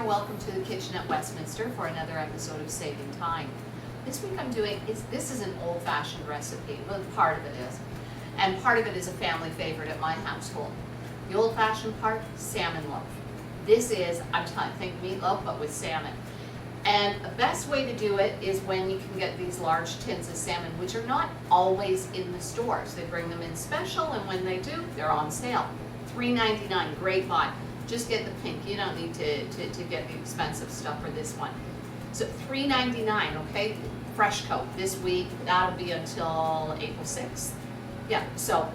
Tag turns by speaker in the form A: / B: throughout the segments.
A: welcome to the kitchen at Westminster for another episode of Saving Time. This week I'm doing, this is an old-fashioned recipe, well part of it is, and part of it is a family favorite at my household. The old-fashioned part, salmon loaf. This is, I'm trying to think meatloaf, but with salmon. And the best way to do it is when you can get these large tins of salmon, which are not always in the stores. They bring them in special, and when they do, they're on sale. $3.99, great buy. Just get the pink, you don't need to get the expensive stuff for this one. So $3.99, okay? Fresh coat this week, that'll be until April 6th. Yeah, so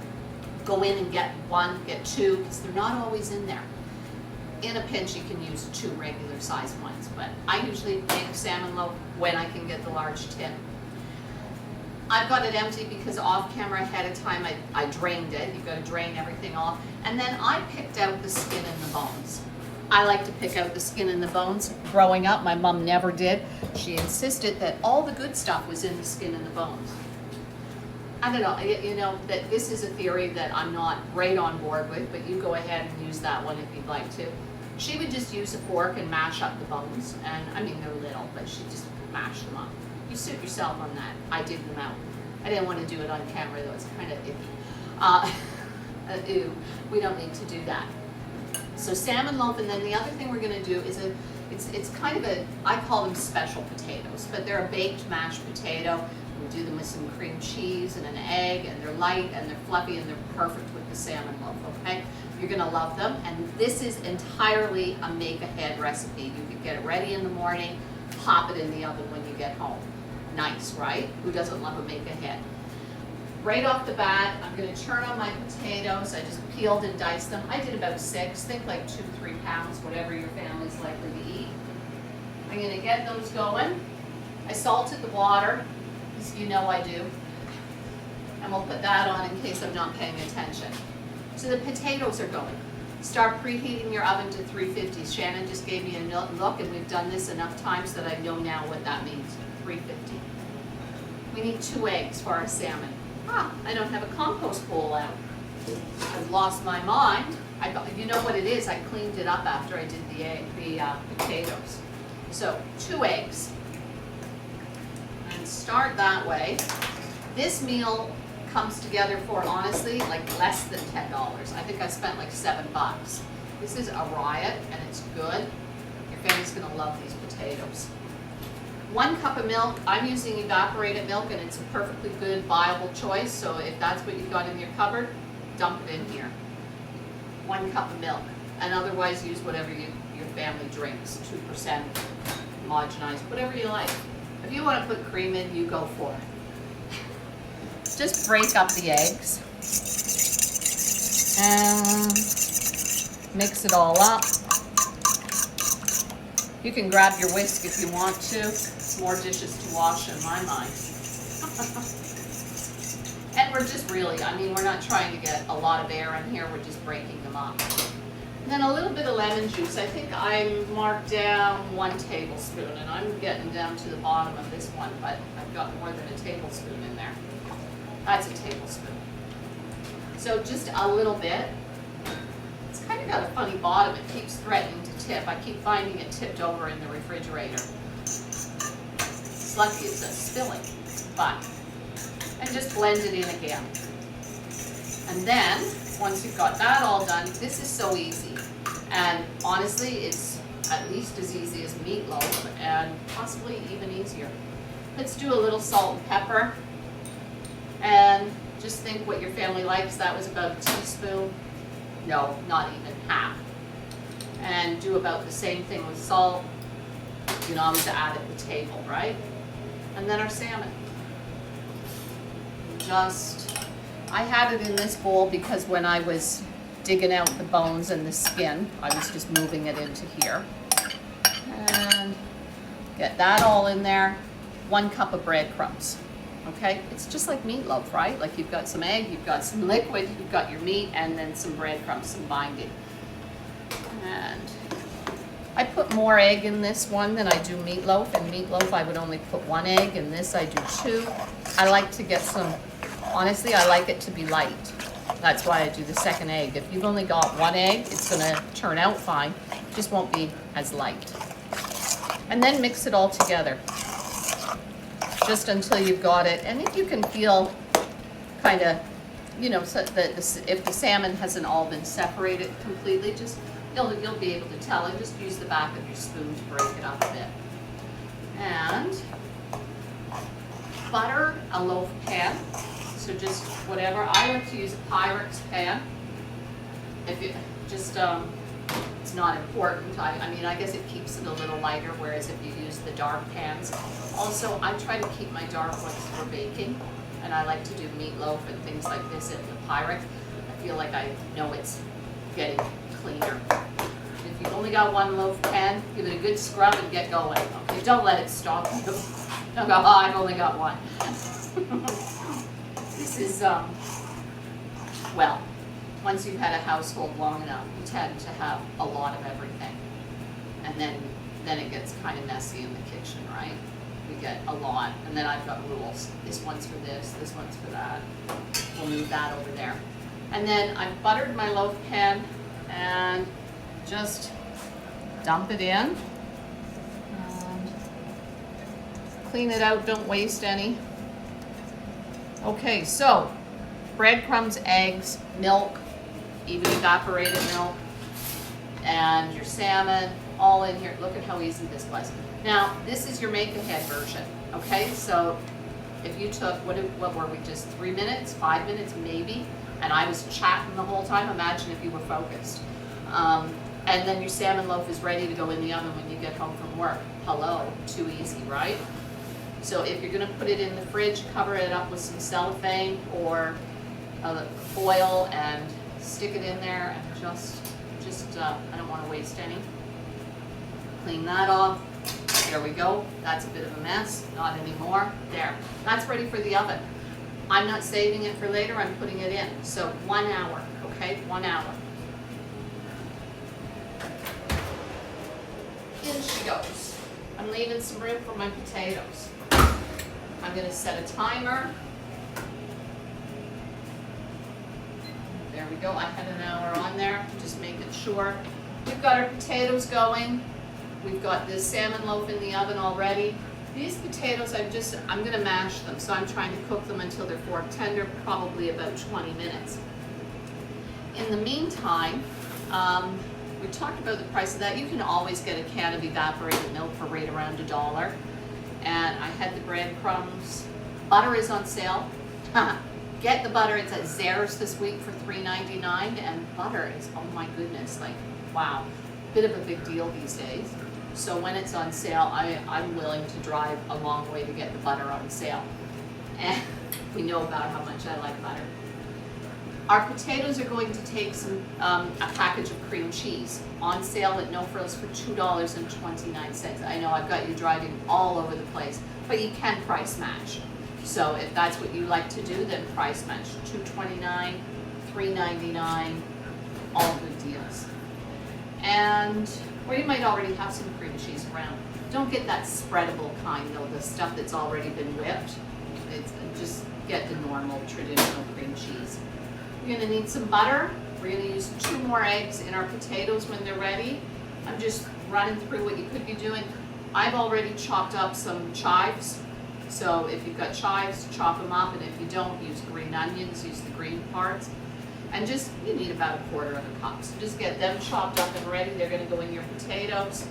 A: go in and get one, get two, because they're not always in there. In a pinch, you can use two regular sized ones, but I usually make salmon loaf when I can get the large tin. I've got it empty because off camera ahead of time I drained it. You've got to drain everything off. And then I picked out the skin and the bones. I like to pick out the skin and the bones. Growing up, my mom never did. She insisted that all the good stuff was in the skin and the bones. I don't know, you know, that this is a theory that I'm not right on board with, but you go ahead and use that one if you'd like to. She would just use a fork and mash up the bones. And I mean, they're little, but she just mashed them up. You suit yourself on that. I dig them out. I didn't want to do it on camera though, it's kind of icky. Ew, we don't need to do that. So salmon loaf, and then the other thing we're going to do is it's kind of a, I call them special potatoes, but they're a baked mashed potato. We do them with some cream cheese and an egg, and they're light and they're fluffy and they're perfect with the salmon loaf, okay? You're going to love them, and this is entirely a make-ahead recipe. You could get it ready in the morning, pop it in the oven when you get home. Nice, right? Who doesn't love a make-ahead? Right off the bat, I'm going to turn on my potatoes. I just peeled and diced them. I did about 6, think like 2-3 pounds, whatever your family's likely to eat. I'm going to get those going. I salted the water, as you know I do. And we'll put that on in case I'm not paying attention. So the potatoes are going. Start preheating your oven to 350. Shannon just gave me a look, and we've done this enough times that I know now what that means. 350. We need 2 eggs for our salmon. I don't have a compost bowl out. I've lost my mind. You know what it is? I cleaned it up after I did the potatoes. So 2 eggs. And start that way. This meal comes together for, honestly, like less than $10. I think I spent like $7. This is a riot, and it's good. Your family's gonna love these potatoes. 1 cup of milk. I'm using evaporated milk, and it's a perfectly good, viable choice. So if that's what you've got in your cupboard, dump it in here. 1 cup of milk, and otherwise use whatever your family drinks. 2% homogenized, whatever you like. If you want to put cream in, you go for it. Just break up the eggs and mix it all up. You can grab your whisk if you want to. More dishes to wash in my mind. And we're just really, I mean, we're not trying to get a lot of air in here, we're just breaking them up. And then a little bit of lemon juice. I think I marked down 1 tablespoon, and I'm getting down to the bottom of this one, but I've got more than a tablespoon in there. That's a tablespoon. So just a little bit. It's kind of got a funny bottom. It keeps threatening to tip. I keep finding it tipped over in the refrigerator. It's lucky it's not spilling, but, and just blend it in again. And then, once you've got that all done, this is so easy. And honestly, it's at least as easy as meatloaf, and possibly even easier. Let's do a little salt and pepper. And just think what your family likes. That was about a teaspoon. No, not even half. And do about the same thing with salt. You can always add at the table, right? And then our salmon. I had it in this bowl because when I was digging out the bones and the skin, I was just moving it into here. And get that all in there. 1 cup of breadcrumbs. Okay, it's just like meatloaf, right? Like you've got some egg, you've got some liquid, you've got your meat, and then some breadcrumbs, some binding. And I put more egg in this one than I do meatloaf. In meatloaf, I would only put 1 egg. In this, I do 2. I like to get some, honestly, I like it to be light. That's why I do the 2nd egg. If you've only got 1 egg, it's gonna turn out fine. It just won't be as light. And then mix it all together, just until you've got it. And if you can feel kind of, you know, so that if the salmon hasn't all been separated completely, just you'll be able to tell, and just use the back of your spoon to break it up a bit. And butter a loaf pan, so just whatever. I like to use a Pyrex pan. If you just, it's not important. I mean, I guess it keeps it a little lighter, whereas if you use the dark pans. Also, I try to keep my dark ones for baking, and I like to do meatloaf and things like this in the Pyrex. I feel like I know it's getting cleaner. If you've only got one loaf pan, give it a good scrub and get going. Okay, don't let it stop you. Don't go, oh, I've only got one. This is, well, once you've had a household long enough, you tend to have a lot of everything. And then it gets kind of messy in the kitchen, right? We get a lot, and then I've got rules. This one's for this one's for that. We'll move that over there. And then I've buttered my loaf pan, and just dump it in. And clean it out, don't waste any. Okay, so breadcrumbs, eggs, milk, even evaporated milk, and your salmon, all in here. Look at how easy this was. Now, this is your make-ahead version, okay? So if you took, what were we, just 3 minutes, 5 minutes maybe, and I was chatting the whole time, imagine if you were focused. And then your salmon loaf is ready to go in the oven when you get home from work. Hello, too easy, right? So if you're gonna put it in the fridge, cover it up with some cellophane or foil and stick it in there, and just I don't wanna waste any. Clean that off. There we go. That's a bit of a mess. Not anymore. There. That's ready for the oven. I'm not saving it for later. I'm putting it in. So 1 hour, okay? 1 hour. In she goes. I'm leaving some room for my potatoes. I'm going to set a timer. There we go. I had an hour on there. Just making sure. We've got our potatoes going. We've got this salmon loaf in the oven already. These potatoes, I'm going to mash them, so I'm trying to cook them until they're fork tender, probably about 20 minutes. In the meantime, we talked about the price of that. You can always get a can of evaporated milk for right around $1. And I had the breadcrumbs. Butter is on sale. Get the butter. It's at Zehrs this week for $3.99, and butter is, oh my goodness, like, wow, bit of a big deal these days. So when it's on sale, I'm willing to drive a long way to get the butter on sale. And we know about how much I like butter. Our potatoes are going to take some a package of cream cheese on sale at No Frills for $2.29. I know I've got you driving all over the place, but you can price match. So if that's what you like to do, then price match. $2.29, $3.99, all good deals. And or you might already have some cream cheese around. Don't get that spreadable kind though, the stuff that's already been whipped. Just get the normal traditional cream cheese. You're gonna need some butter. We're gonna use 2 more eggs in our potatoes when they're ready. I'm just running through what you could be doing. I've already chopped up some chives. So if you've got chives, chop them up, and if you don't, use green onions, use the green parts. And just, you need about 1/4 cup. So just get them chopped up and ready. They're gonna go in your potatoes.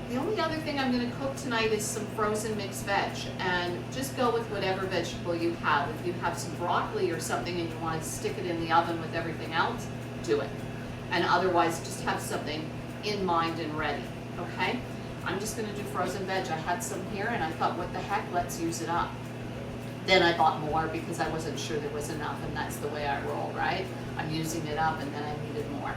A: The only other thing I'm gonna cook tonight is some frozen mixed veg, and just go with whatever vegetable you have. If you have some broccoli or something and you wanna stick it in the oven with everything else, do it. And otherwise, just have something in mind and ready, okay? I'm just gonna do frozen veg. I had some here and I thought, what the heck, let's use it up. Then I bought more because I wasn't sure there was enough, and that's the way I roll, right? I'm using it up and then I needed more.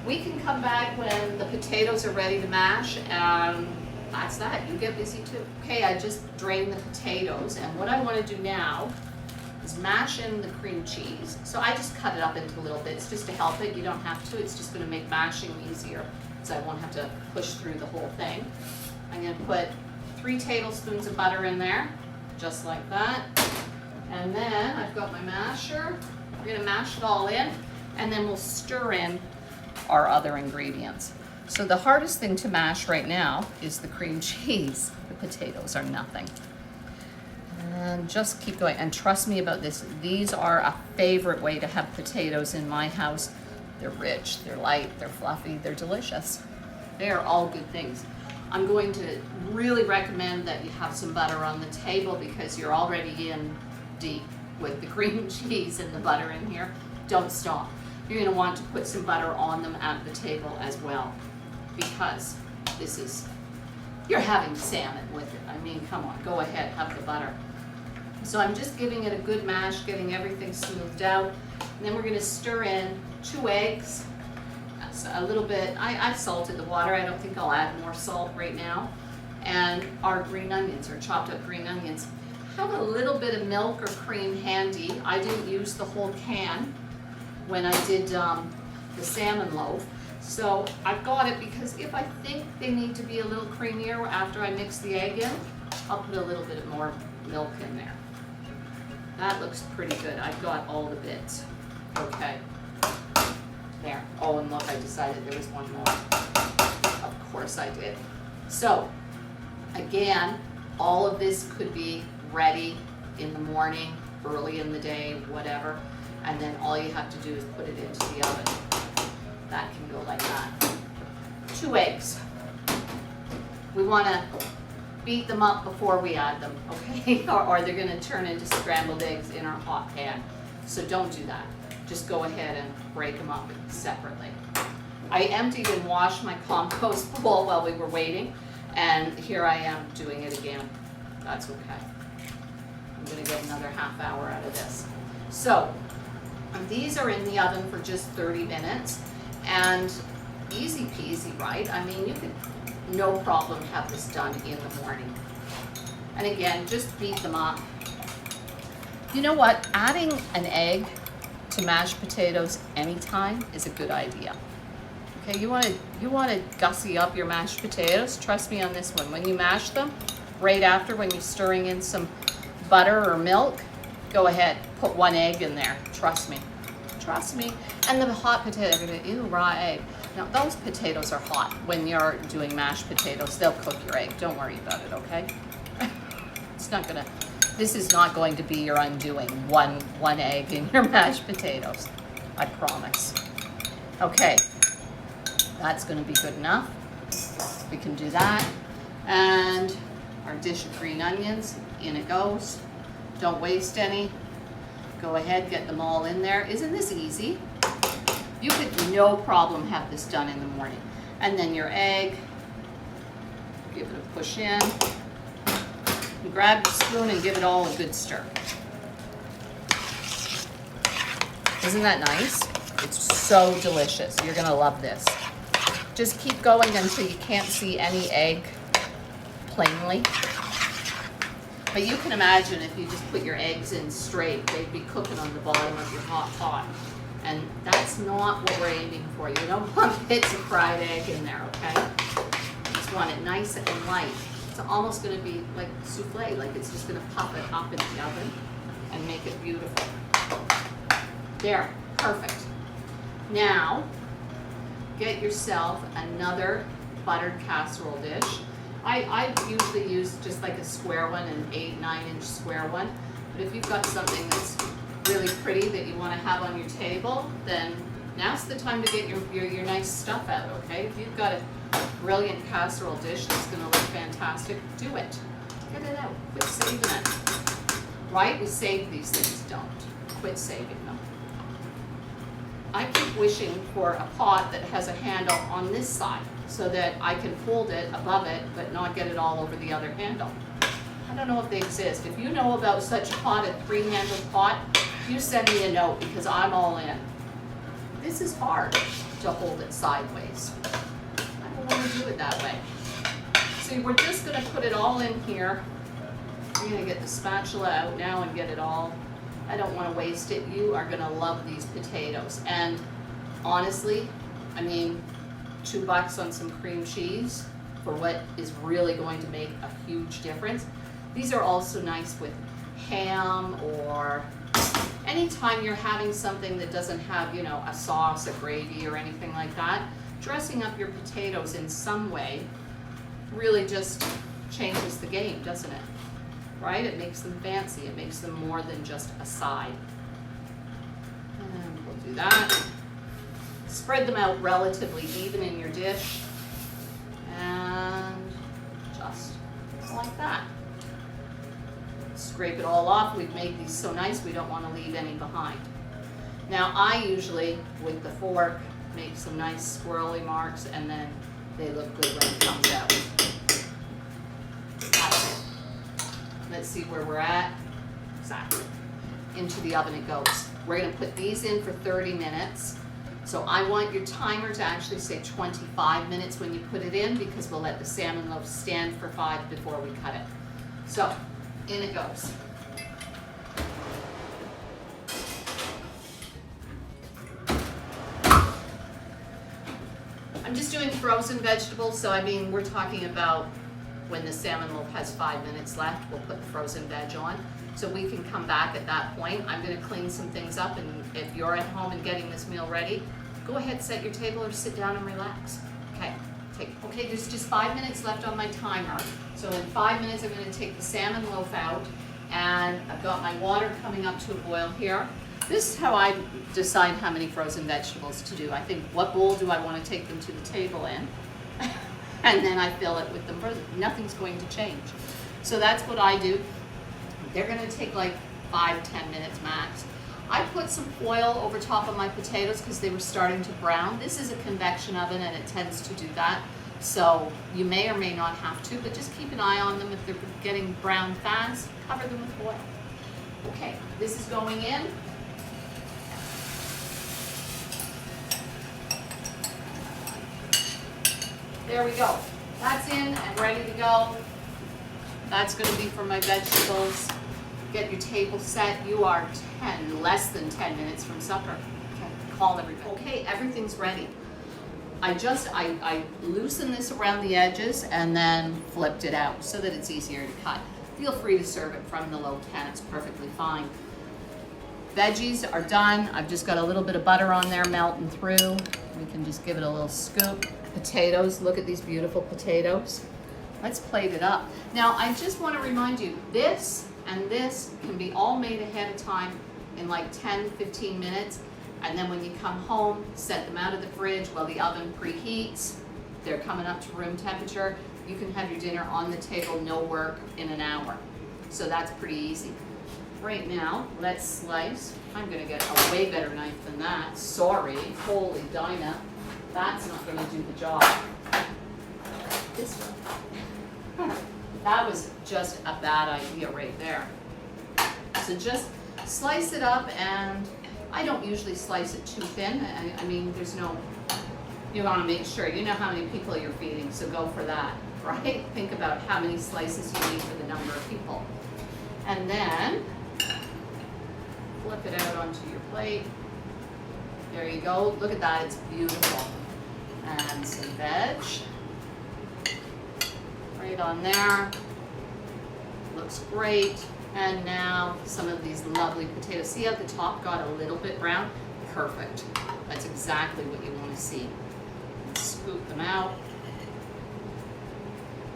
A: We can come back when the potatoes are ready to mash, and that's that. You get busy too. Okay, I just drained the potatoes, and what I want to do now is mash in the cream cheese. So I just cut it up into little bits just to help it. You don't have to. It's just going to make mashing easier, so I won't have to push through the whole thing. I'm going to put 3 tablespoons of butter in there, just like that. And then I've got my masher. We're going to mash it all in, and then we'll stir in our other ingredients. So the hardest thing to mash right now is the cream cheese. The potatoes are nothing. And just keep going. And trust me about this, these are a favorite way to have potatoes in my house. They're rich, they're light, they're fluffy, they're delicious. They are all good things. I'm going to really recommend that you have some butter on the table because you're already in deep with the cream cheese and the butter in here. Don't stop. You're going to want to put some butter on them at the table as well because this is, you're having salmon with it. I mean, come on, go ahead, have the butter. So I'm just giving it a good mash, getting everything smoothed out. And then we're going to stir in 2 eggs. That's a little bit, I've salted the water. I don't think I'll add more salt right now. And our green onions, or chopped up green onions. Have a little bit of milk or cream handy. I didn't use the whole can when I did the salmon loaf. So I've got it because if I think they need to be a little creamier after I mix the egg in, I'll put a little bit more milk in there. That looks pretty good. I've got all the bits. Okay. There. Oh, and look, I decided there was one more. Of course I did. So, again, all of this could be ready in the morning, early in the day, whatever. And then all you have to do is put it into the oven. That can go like that. 2 eggs. We want to beat them up before we add them, okay? or they're going to turn into scrambled eggs in our hot pan. So don't do that. Just go ahead and break them up separately. I emptied and washed my compost bowl while we were waiting, and here I am doing it again. That's okay. I'm going to get another half hour out of this. So these are in the oven for just 30 minutes, and easy peasy, right? I mean, you could no problem have this done in the morning. And again, just beat them up. You know what? Adding an egg to mashed potatoes anytime is a good idea. Okay, you want to gussy up your mashed potatoes. Trust me on this one. When you mash them, right after when you're stirring in some butter or milk, go ahead, put 1 egg in there. Trust me. Trust me. And the hot potato, you're gonna, ew, raw egg. Now those potatoes are hot. When you're doing mashed potatoes, they'll cook your egg. Don't worry about it, okay? This is not going to be your undoing, one egg in your mashed potatoes. I promise. Okay, that's gonna be good enough. We can do that. And our dish of green onions, in it goes. Don't waste any. Go ahead, get them all in there. Isn't this easy? You could no problem have this done in the morning. And then your egg, give it a push in. And grab the spoon and give it all a good stir. Isn't that nice? It's so delicious. You're gonna love this. Just keep going until you can't see any egg plainly. But you can imagine if you just put your eggs in straight, they'd be cooking on the bottom of your hot pot. And that's not what we're aiming for. You don't want bits of fried egg in there, okay? You just want it nice and light. It's almost gonna be like souffle, like it's just gonna pop it up in the oven and make it beautiful. There, perfect. Now, get yourself another buttered casserole dish. I usually use just like a square one, an 8-9 inch square one. But if you've got something that's really pretty that you want to have on your table, then now's the time to get your nice stuff out, okay? If you've got a brilliant casserole dish that's going to look fantastic, do it. Get it out. Quit saving it. Right? We save these things. Don't. Quit saving them. I keep wishing for a pot that has a handle on this side so that I can hold it above it but not get it all over the other handle. I don't know if they exist. If you know about such a pot, a 3-handled pot, you send me a note because I'm all in. This is hard to hold it sideways. I don't want to do it that way. So we're just going to put it all in here. We're going to get the spatula out now and get it all. I don't want to waste it. You are going to love these potatoes. And honestly, I mean, $2 on some cream cheese for what is really going to make a huge difference. These are also nice with ham, or anytime you're having something that doesn't have, you know, a sauce, a gravy, or anything like that. dressing up your potatoes in some way really just changes the game, doesn't it? Right? It makes them fancy. It makes them more than just a side. And we'll do that. Spread them out relatively even in your dish. And just like that. Scrape it all off. We've made these so nice we don't want to leave any behind. Now I usually, with the fork, make some nice swirly marks, and then they look good when it comes out. That's it. Let's see where we're at. Exactly. Into the oven it goes. We're going to put these in for 30 minutes. So I want your timer to actually say 25 minutes when you put it in, because we'll let the salmon loaf stand for 5 before we cut it. So in it goes. I'm just doing frozen vegetables, so I mean, we're talking about when the salmon loaf has 5 minutes left, we'll put the frozen veg on. So we can come back at that point. I'm gonna clean some things up, and if you're at home and getting this meal ready, go ahead, set your table or sit down and relax. Okay, there's just 5 minutes left on my timer. So in 5 minutes, I'm gonna take the salmon loaf out, and I've got my water coming up to a boil here. This is how I decide how many frozen vegetables to do. I think, what bowl do I want to take them to the table in? And then I fill it with them frozen. Nothing's going to change. So that's what I do. They're going to take like 5-10 minutes max. I put some foil over top of my potatoes because they were starting to brown. This is a convection oven and it tends to do that. So you may or may not have to, but just keep an eye on them. If they're getting brown fast, cover them with foil. Okay, this is going in. There we go. That's in and ready to go. That's going to be for my vegetables. Get your table set. You are less than 10 minutes from supper. Okay, call everybody. Okay, everything's ready. I loosened this around the edges and then flipped it out so that it's easier to cut. Feel free to serve it from the low pan. It's perfectly fine. Veggies are done. I've just got a little bit of butter on there melting through. We can just give it a little scoop. Potatoes, look at these beautiful potatoes. Let's plate it up. Now, I just want to remind you, this and this can be all made ahead of time in like 10-15 minutes. And then when you come home, set them out of the fridge while the oven preheats. They're coming up to room temperature. You can have your dinner on the table, no work, in an hour. So that's pretty easy. Right now, let's slice. I'm gonna get a way better knife than that. Sorry, holy Dinah. That's not gonna do the job. This one. That was just a bad idea right there. So just slice it up, and I don't usually slice it too thin. I mean, there's no, you wanna make sure, you know how many people you're feeding, so go for that, right? Think about how many slices you need for the number of people. And then, flip it out onto your plate. There you go, look at that, it's beautiful. And some veg, right on there, looks great. And now some of these lovely potatoes. See how the top got a little bit brown? Perfect, that's exactly what you want to see. Scoop them out.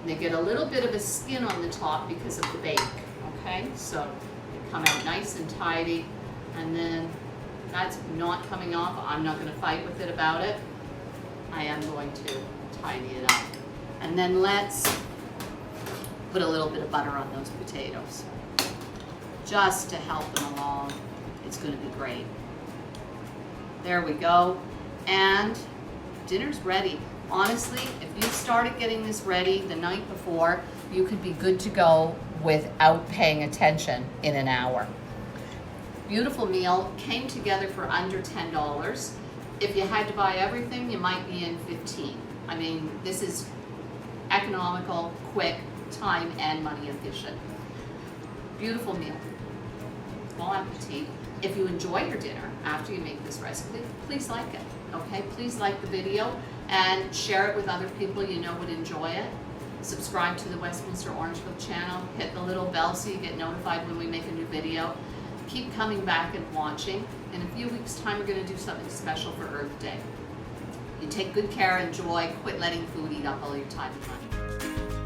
A: They get a little bit of a skin on the top because of the bake, okay? So they come out nice and tidy, and then that's not coming off. I'm not going to fight with it about it. I am going to tidy it up. And then let's put a little bit of butter on those potatoes, just to help them along. It's going to be great. There we go. And dinner's ready. Honestly, if you started getting this ready the night before, you could be good to go without paying attention in an hour. Beautiful meal, came together for under $10. If you had to buy everything, you might be in 15. I mean, this is economical, quick, time and money efficient. Beautiful meal. Bon appetit. If you enjoy your dinner after you make this recipe, please like it, okay? Please like the video and share it with other people you know would enjoy it. Subscribe to the Westminster Orangeville channel, hit the little bell so you get notified when we make a new video. Keep coming back and watching. In a few weeks' time, we're going to do something special for Earth Day. You take good care, enjoy, quit letting food eat up all your time and money.